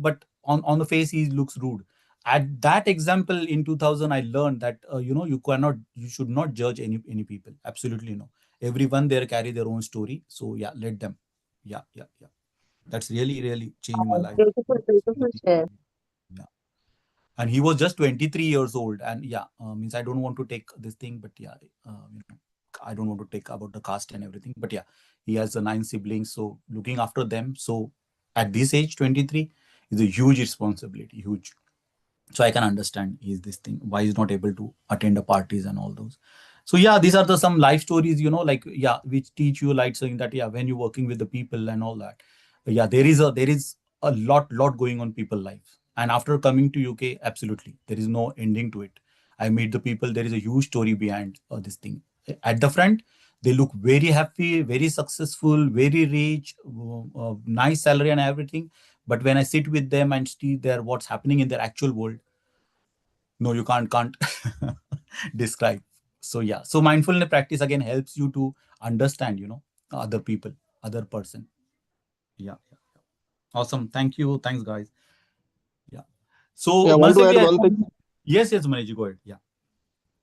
on the face he looks rude. At that example in 2000, I learned that you should not judge any people. Absolutely no. Everyone there carry their own story. So yeah, let them. Yeah. That's really really changed my life. Beautiful, beautiful share. Yeah. And he was just 23 years old. And yeah, means I don't want to take this thing, but yeah, I don't want to take about the caste and everything, but yeah, he has the 9 siblings, so looking after them. So at this age, 23, is a huge responsibility, huge. So I can understand is this thing why he's not able to attend the parties and all those. So yeah, these are the some life stories, like, yeah, which teach you, like, saying that, yeah, when you're working with the people and all that, yeah, there is a lot going on people life. And after coming to UK, absolutely there is no ending to it. I meet the people, there is a huge story behind this thing. At the front, they look very happy, very successful, very rich, nice salary and everything. But when I sit with them and see their what's happening in their actual world, no, you can't describe. So yeah, so mindfulness practice again helps you to understand, other people, other person. Yeah, yeah. Awesome. Thank you. Thanks, guys. Yeah. Yeah, So I want to Manasvi, add one thing. yes, Manoj, go ahead. Yeah.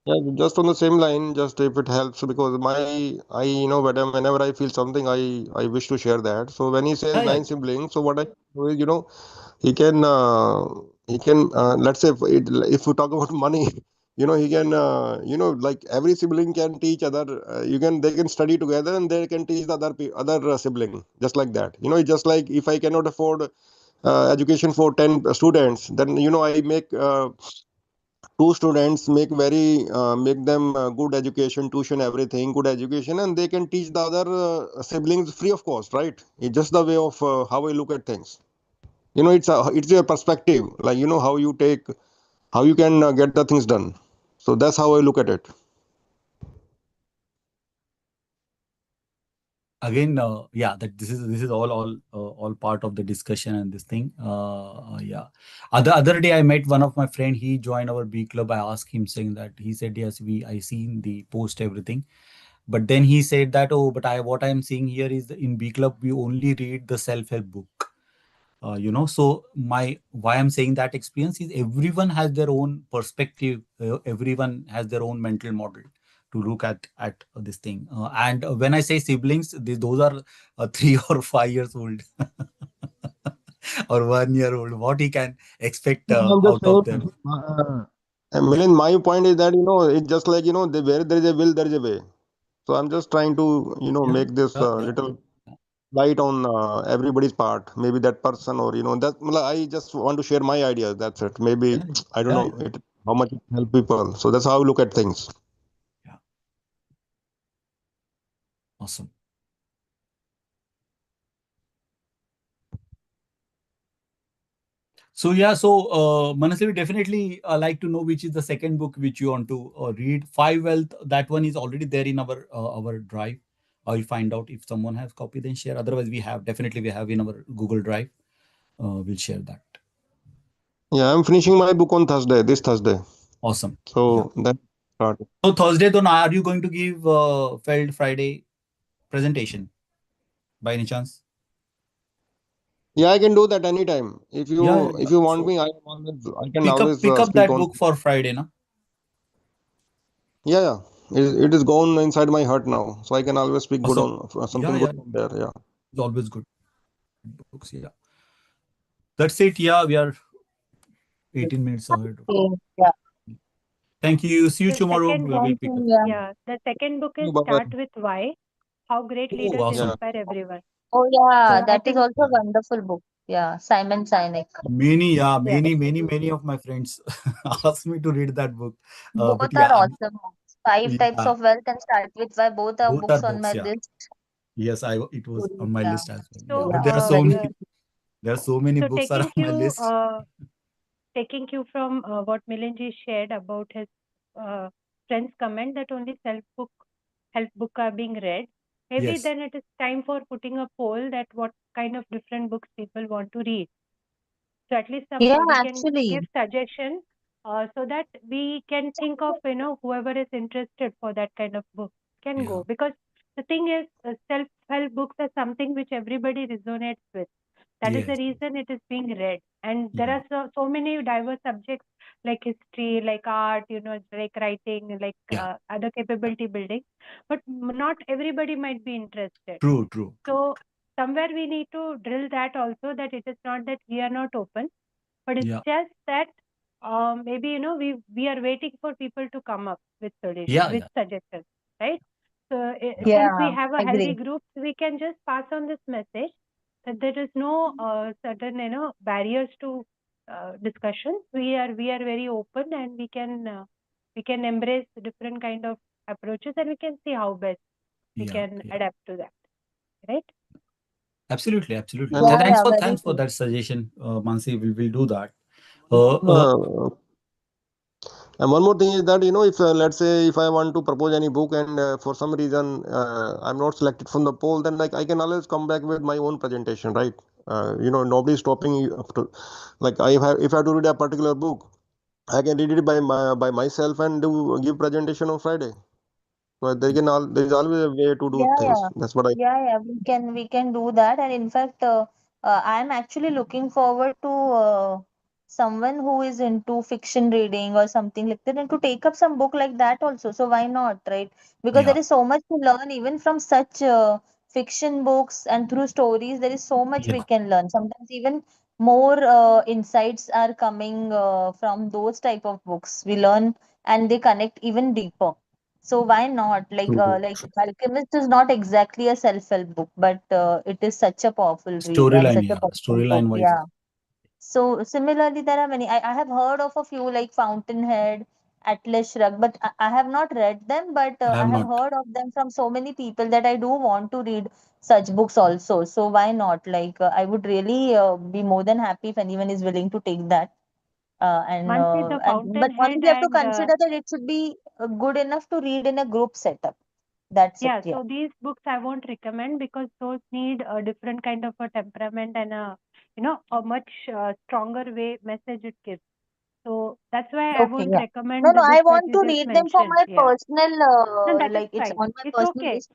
Yeah, just on the same line, just if it helps, because I whenever I feel something, I wish to share that. So when he says Yeah, yeah, nine siblings, so what I do is, he can let's say if we talk about money, he can like every sibling can teach other. They can study together and they can teach the other sibling, just like that. It's just like if I cannot afford education for 10 students, then I make two students, make them good education, tuition, everything, good education, and they can teach the other siblings free of cost, right? It's just the way of how I look at things. It's a perspective, like how you take, how you can get the things done. So that's how I look at it. again, yeah, that this is all part of the discussion and this thing. Yeah, other day I met one of my friend. He joined our B club. I asked him, saying that, he said, yes, I seen the post, everything. But then he said that, oh, but what I'm seeing here is, in B club we only read the self-help book. So my why I'm saying that experience is, everyone has their own perspective, everyone has their own mental model to look at this thing. And when I say siblings, those are 3 or 5 years old or 1 year old. What he can expect I'm just out of saying, them? and Milind, my point is that it's just like where there is a will, there is a way. So I'm just trying to Yeah, make this yeah, yeah, little light on everybody's part. Maybe that person, or that. I just want to share my ideas. That's it. Maybe yeah, I don't yeah, know how much it help people. So that's how I look at things. yeah. Awesome. So yeah, so Manasi, we definitely like to know which is the second book which you want to read. Five Wealth, that one is already there in our drive. I'll find out if someone has copy, then share. Otherwise, we have in our Google Drive. We'll share that. Yeah, I'm finishing my book on Thursday, this Thursday. Awesome. Yeah. So that started. So Thursday, then are you going to give Feld Friday presentation by any chance? Yeah, I can do that anytime. If Yeah, yeah, you yeah. if you want So me, I can pick up always pick up speak that on. book for Friday, na? Yeah, yeah. It is gone inside my heart now, so I can always speak good Awesome. on Yeah, something good yeah. from there. Yeah. It's always good books. Yeah. That's it. Yeah, we are 18 minutes ahead. Okay, yeah. Thank you. See you The tomorrow. second, We'll Thank pick up. you. Yeah. yeah, the second book is Bye Start bye. with Why, How Great Oh, Leaders awesome. Yeah. Inspire Everyone. Oh, yeah. So Oh, I That is think, also a wonderful book. Yeah. Simon Sinek. many, yeah, yeah, many of my friends asked me to read that book. But Both yeah, are awesome books. Five Types yeah, of Wealth and Start with Why. Both are both are books on books. my Yeah. list Yes, it to was read. on my Yeah. list as well. Yeah, so but Yeah. Very. there are so many so books around my list. taking cue from what Milanji shared about his uh, friend's comment that only help book are being read. Maybe Yes. then it is time for putting a poll that what kind of different books people want to read. So at least Yeah, somebody can give actually. suggestion so that we can think of whoever is interested for that kind of book can Yeah. go, because the thing is self-help books are something which everybody resonates with. That is the Yes. reason it is being read. And there Yeah. are so many diverse subjects like history, like art, like writing, like Yeah. other capability building. But not everybody might be interested. True. True. True. So somewhere we need to drill that also, that it is not that we are not open, but it's Yeah. just that maybe we are waiting for people to come up with Yeah. with Yeah. suggestions, right? So since we Yeah, have a healthy agree. group, we can just pass on this message that there is no certain barriers to discussions. We are very open, and we can embrace different kind of approaches, and we can see how best we Yeah, can yeah. adapt to that. Right? Absolutely, absolutely. And Yeah, Thanks yeah, for very true. that suggestion, Mansi. We will do that. Uh, uh, and one more thing is that, if let's say if I want to propose any book, and for some reason I'm not selected from the poll, then like I can always come back with my own presentation, right? Nobody's stopping you after. Like if I have to read a particular book, I can read it by myself and do give presentation on Friday. So there is always a way to do Yeah, things. yeah. That's what I. Yeah, we can do that. And in fact, I'm actually looking forward to someone who is into fiction reading or something like that, and to take up some book like that also. So why not, right? Because yeah, there is so much to learn even from such fiction books, and through stories, there is so much we yeah. can learn. Sometimes even more insights are coming from those type of books. We learn and they connect even deeper. So why not? True, Like true. Alchemist is not exactly a self-help book, but it is such a powerful read and Storyline, such a yeah. powerful book. Storyline wise, Yeah. So similarly, there are many. I have heard of a few like Fountainhead, Atlas Shrugged, but I have not read them. But I I have have not. heard of them from so many people that I do want to read such books also. So why not? I would really be more than happy if anyone is willing to take that. Mansi, the And but only Fountainhead we have to and consider that it should be good enough to read in a group setup. That's it. yeah, Yeah. so these books I won't recommend because those need a different kind of a temperament and a much stronger way message it gives. So that's why I Okay, won't yeah. No, recommend no, the I books that want you to just read them for mentioned. my Yeah. personal, And that is it's fine. on my It's personal okay. list.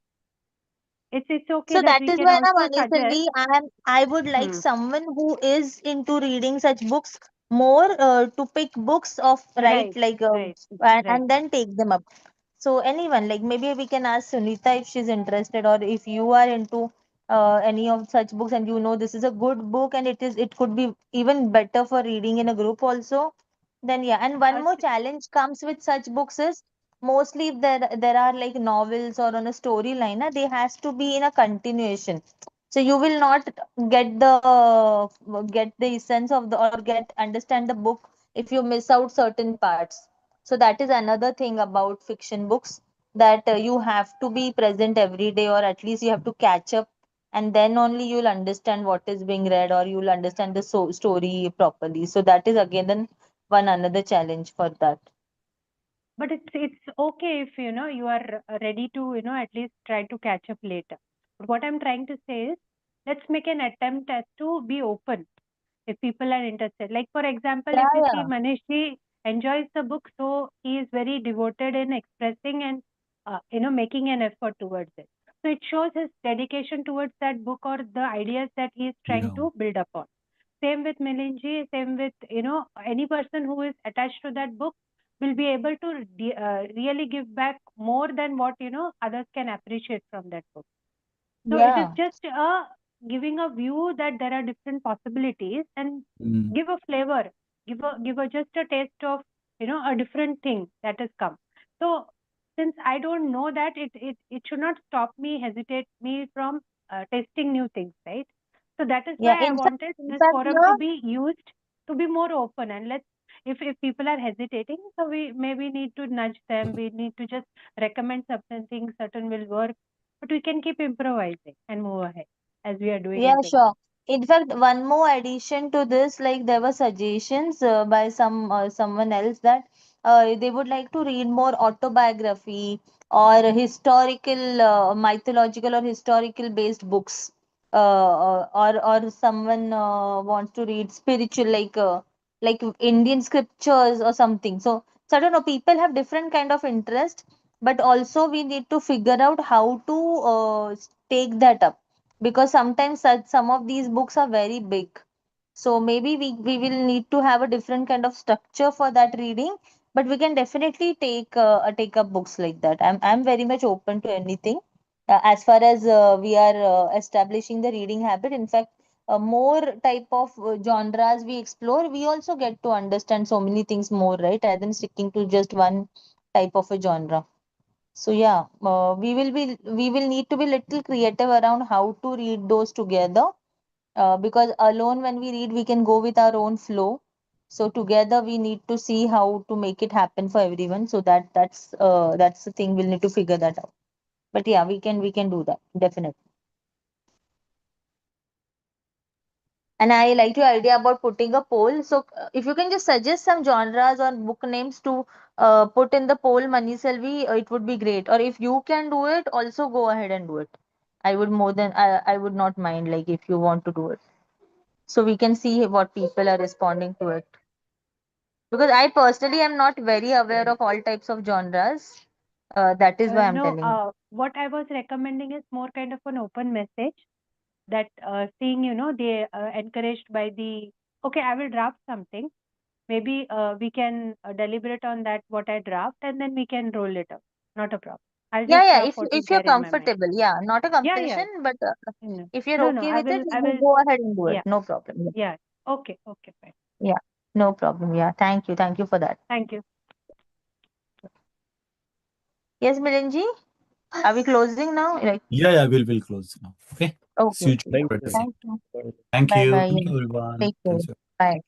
It's okay So that that we is can why now, also Mani suggest. Selvi, I would like Hmm. someone who is into reading such books more to pick books of right, Right, right, right. and then take them up. So anyone, like maybe we can ask Sunita if she's interested, or if you are into any of such books and you know this is a good book and it could be even better for reading in a group also. Then yeah, and one more challenge comes with such books is mostly if there are like novels or on a storyline, they has to be in a continuation. So you will not get the essence of the or get understand the book if you miss out certain parts. So that is another thing about fiction books, that you have to be present every day, or at least you have to catch up, and then only you'll understand what is being read, or you'll understand the story properly. So that is again then one another challenge for that. But it's okay if you are ready to at least try to catch up later. But what I'm trying to say is, let's make an attempt as to be open if people are interested. Like for example, Yeah, if you see yeah. Manish, he enjoys the book, so he is very devoted in expressing and making an effort towards it. So it shows his dedication towards that book or the ideas that he is trying Yeah, to build upon. Same with Milinji, same with any person who is attached to that book will be able to really give back more than what others can appreciate from that book. So it is Yeah. just giving a view that there are different possibilities and mm, give a flavor, give a just a taste of a different thing that has come. So since I don't know that, it should not stop me, hesitate me from testing new things, right? So that is Yeah. why I wanted In this fact, forum to yeah. be used to be more open, and let's if people are hesitating, so we maybe need to nudge them. We need to just recommend certain things, certain will work, but we can keep improvising and move ahead as we are doing Yeah, as a group. sure. In fact, one more addition to this, like there were suggestions by someone else that they would like to read more autobiography or historical, mythological or historical based books. Or someone wants to read spiritual, like Indian scriptures or something. So I don't know. People have different kind of interest, but also we need to figure out how to take that up, because sometimes some of these books are very big. So maybe we will need to have a different kind of structure for that reading, but we can definitely take up books like that. I'm very much open to anything as far as we are establishing the reading habit. In fact, more type of genres we explore, we also get to understand so many things more, right, rather than sticking to just one type of a genre. So yeah, we will need to be little creative around how to read those together. Because alone when we read we can go with our own flow. So together we need to see how to make it happen for everyone. So that's the thing, we'll need to figure that out. But yeah, we can do that definitely. And I like your idea about putting a poll. So if you can just suggest some genres or book names to put in the poll, Mani Selvi, it would be great. Or if you can do it, also go ahead and do it. I would not mind, like, if you want to do it. So we can see what people are responding to it. Because I personally am not very aware of all types of genres. That is why I'm No, telling you. what I was recommending is more kind of an open message that seeing, they encouraged by the, okay, I will draft something. Maybe we can deliberate on that, what I draft, and then we can roll it up. Not a problem. I'll Yeah, just yeah. draft If what is if you're there in my mind. comfortable, yeah, not a Yeah, yeah. compulsion, but No, if you're no, no. okay with it, I will. go ahead and do it. Yeah, No problem. Yeah, yeah. Okay, okay, fine. yeah, no problem. Yeah, thank you for that. Thank you. Yes, Milinji, are we closing now? Like, Yeah, we'll close now. Okay. okay, See you okay, July yeah. 26th. Thank you. Thank Bye you. bye. Thank Yeah. you, everyone. Take care. Thanks. Bye.